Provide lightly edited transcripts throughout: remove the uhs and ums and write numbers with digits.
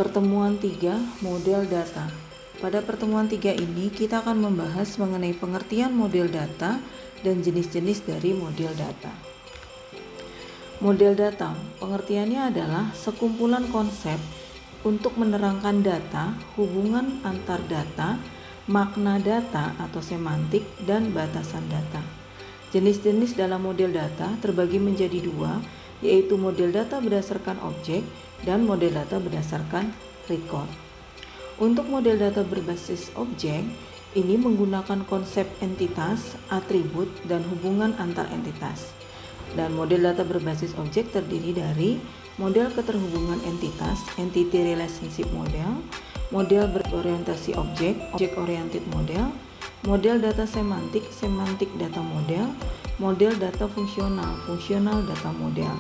Pertemuan 3 model data. Pada pertemuan 3 ini kita akan membahas mengenai pengertian model data dan jenis-jenis dari model data. Model data, pengertiannya adalah sekumpulan konsep untuk menerangkan data, hubungan antar data, makna data atau semantik, dan batasan data. Jenis-jenis dalam model data terbagi menjadi dua, yaitu model data berdasarkan objek dan model data berdasarkan record. Untuk model data berbasis objek, ini menggunakan konsep entitas, atribut, dan hubungan antar entitas. Dan model data berbasis objek terdiri dari model keterhubungan entitas, entity relationship model, model berorientasi objek, object oriented model, model data semantik, semantic data model, model data fungsional, functional data model.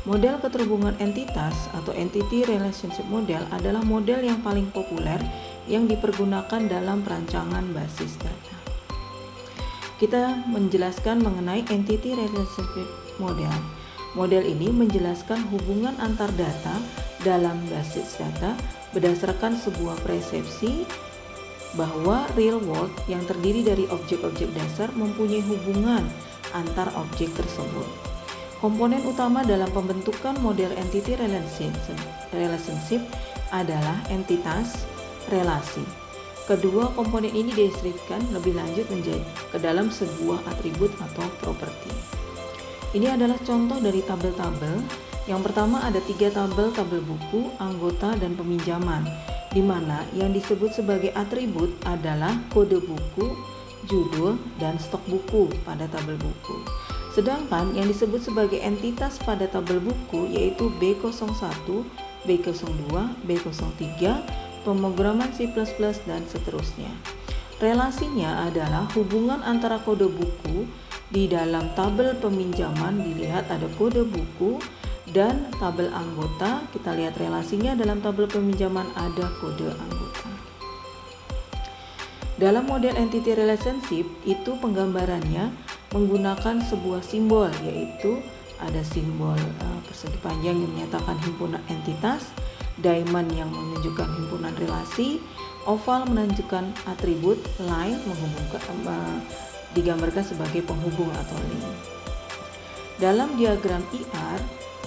Model keterhubungan entitas atau entity relationship model adalah model yang paling populer yang dipergunakan dalam perancangan basis data. Kita menjelaskan mengenai entity relationship model. Model ini menjelaskan hubungan antar data dalam basis data berdasarkan sebuah persepsi bahwa real world yang terdiri dari objek-objek dasar mempunyai hubungan antar objek tersebut. Komponen utama dalam pembentukan model entity relationship adalah entitas, relasi. Kedua komponen ini deskripsikan lebih lanjut menjadi ke dalam sebuah atribut atau properti. Ini adalah contoh dari tabel-tabel. Yang pertama ada 3 tabel buku, anggota, dan peminjaman, di mana yang disebut sebagai atribut adalah kode buku, judul, dan stok buku pada tabel buku. Sedangkan yang disebut sebagai entitas pada tabel buku yaitu B01, B02, B03, pemrograman C++ dan seterusnya. Relasinya adalah hubungan antara kode buku di dalam tabel peminjaman dilihat ada kode buku dan tabel anggota kita lihat relasinya dalam tabel peminjaman ada kode anggota. Dalam model entity relationship itu penggambarannya menggunakan sebuah simbol, yaitu ada simbol persegi panjang yang menyatakan himpunan entitas, diamond yang menunjukkan himpunan relasi, oval menunjukkan atribut, line digambarkan sebagai penghubung atau link. Dalam diagram IR,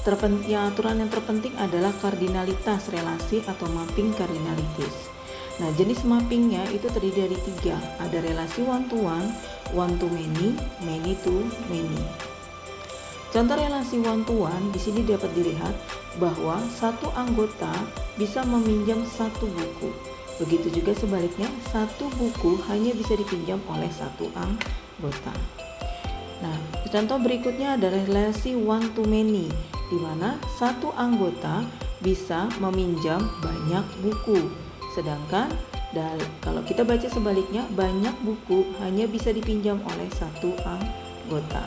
aturan yang terpenting adalah kardinalitas relasi atau mapping kardinalitas. Nah, jenis mappingnya itu terdiri dari 3. Ada relasi one to one to many, many to many. Contoh relasi one to one di sini dapat dilihat bahwa satu anggota bisa meminjam satu buku. Begitu juga sebaliknya, satu buku hanya bisa dipinjam oleh satu anggota. Nah, contoh berikutnya adalah relasi one to many, di mana satu anggota bisa meminjam banyak buku. Sedangkan kalau kita baca sebaliknya, banyak buku hanya bisa dipinjam oleh satu anggota.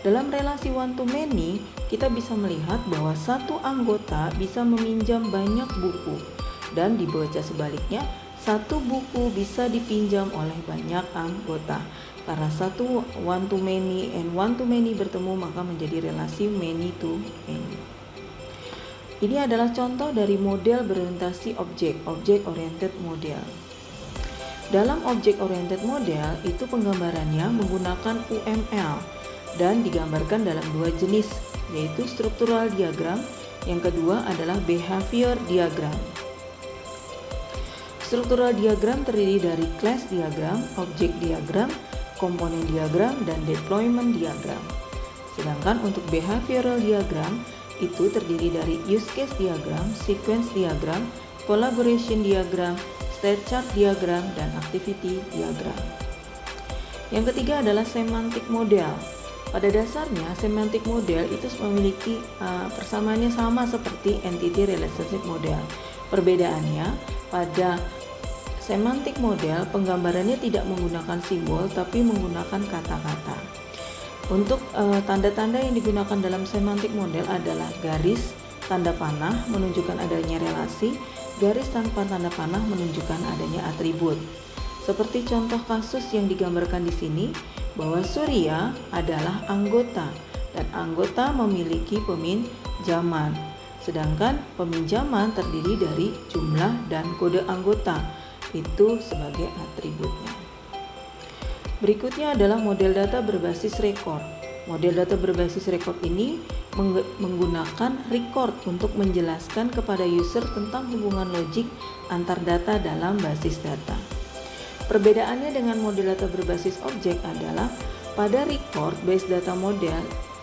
Dalam relasi one to many, kita bisa melihat bahwa satu anggota bisa meminjam banyak buku. Dan dibaca sebaliknya, satu buku bisa dipinjam oleh banyak anggota. Karena satu one to many and one to many bertemu maka menjadi relasi many to many. Ini adalah contoh dari model berorientasi objek, object oriented model. Dalam object oriented model itu penggambarannya menggunakan UML dan digambarkan dalam 2 jenis, yaitu struktural diagram, yang kedua adalah behavior diagram. Struktural diagram terdiri dari class diagram, object diagram, komponen diagram, dan deployment diagram. Sedangkan untuk behavioral diagram itu terdiri dari use case diagram, sequence diagram, collaboration diagram, state chart diagram, dan activity diagram. Yang ketiga adalah semantic model. Pada dasarnya semantic model itu memiliki persamaannya sama seperti entity relationship model. Perbedaannya pada semantic model penggambarannya tidak menggunakan simbol tapi menggunakan kata-kata. Untuk tanda-tanda yang digunakan dalam semantic model adalah garis tanda panah menunjukkan adanya relasi, garis tanpa tanda panah menunjukkan adanya atribut. Seperti contoh kasus yang digambarkan di sini, bahwa Surya adalah anggota dan anggota memiliki peminjaman. Sedangkan peminjaman terdiri dari jumlah dan kode anggota, itu sebagai atributnya. Berikutnya adalah model data berbasis record. Model data berbasis record ini menggunakan record untuk menjelaskan kepada user tentang hubungan logik antar data dalam basis data. Perbedaannya dengan model data berbasis objek adalah pada record based data model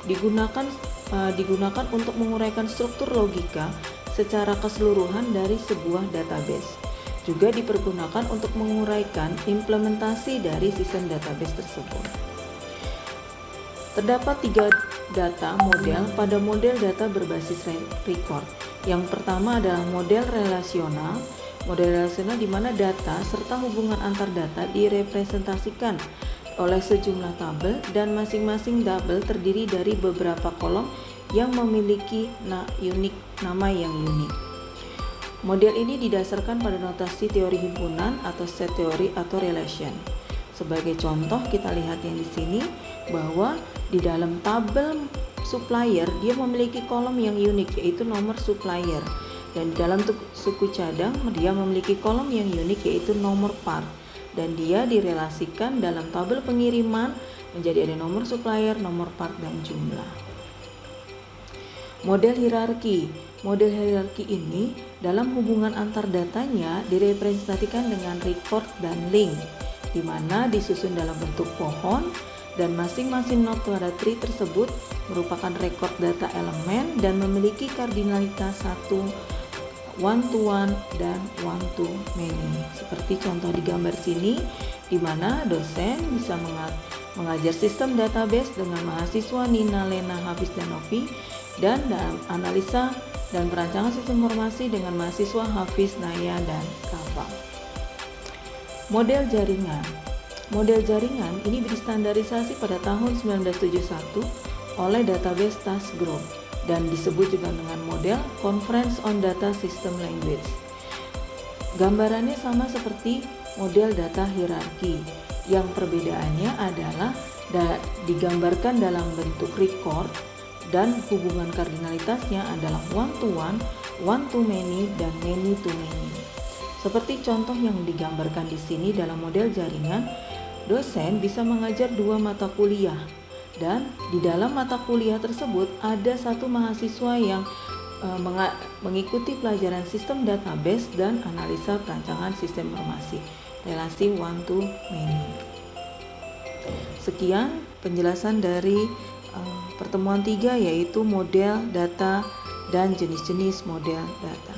digunakan untuk menguraikan struktur logika secara keseluruhan dari sebuah database. Juga dipergunakan untuk menguraikan implementasi dari sistem database tersebut. Terdapat 3 data model pada model data berbasis record. Yang pertama adalah model relasional. Model relasional di mana data serta hubungan antar data direpresentasikan oleh sejumlah tabel dan masing-masing tabel terdiri dari beberapa kolom yang memiliki nama yang unik. Model ini didasarkan pada notasi teori himpunan atau set teori atau relation. Sebagai contoh kita lihat yang di sini bahwa di dalam tabel supplier dia memiliki kolom yang unik yaitu nomor supplier, dan di dalam suku cadang dia memiliki kolom yang unik yaitu nomor part, dan dia direlasikan dalam tabel pengiriman menjadi ada nomor supplier, nomor part, dan jumlah. Model hierarki. Model hierarki ini dalam hubungan antar datanya direpresentasikan dengan record dan link, di mana disusun dalam bentuk pohon dan masing-masing node pada tree tersebut merupakan record data elemen dan memiliki kardinalitas 1 one to one dan one to many. Seperti contoh di gambar sini, di mana dosen bisa mengajar sistem database dengan mahasiswa Nina, Lena, Hafiz, dan Novi, dan dalam analisa dan perancangan sistem informasi dengan mahasiswa Hafiz, Naya, dan Kafa. Model jaringan. Model jaringan ini distandarisasi pada tahun 1971 oleh Database Task Group dan disebut juga dengan model Conference on Data System Language. Gambarannya sama seperti model data hierarki. Yang perbedaannya adalah digambarkan dalam bentuk record dan hubungan kardinalitasnya adalah one to one, one to many, dan many to many. Seperti contoh yang digambarkan di sini dalam model jaringan, dosen bisa mengajar 2 mata kuliah dan di dalam mata kuliah tersebut ada satu mahasiswa yang mengikuti pelajaran sistem database dan analisa perancangan sistem informasi, relasi one to many. Sekian penjelasan dari pertemuan 3 yaitu model data dan jenis-jenis model data.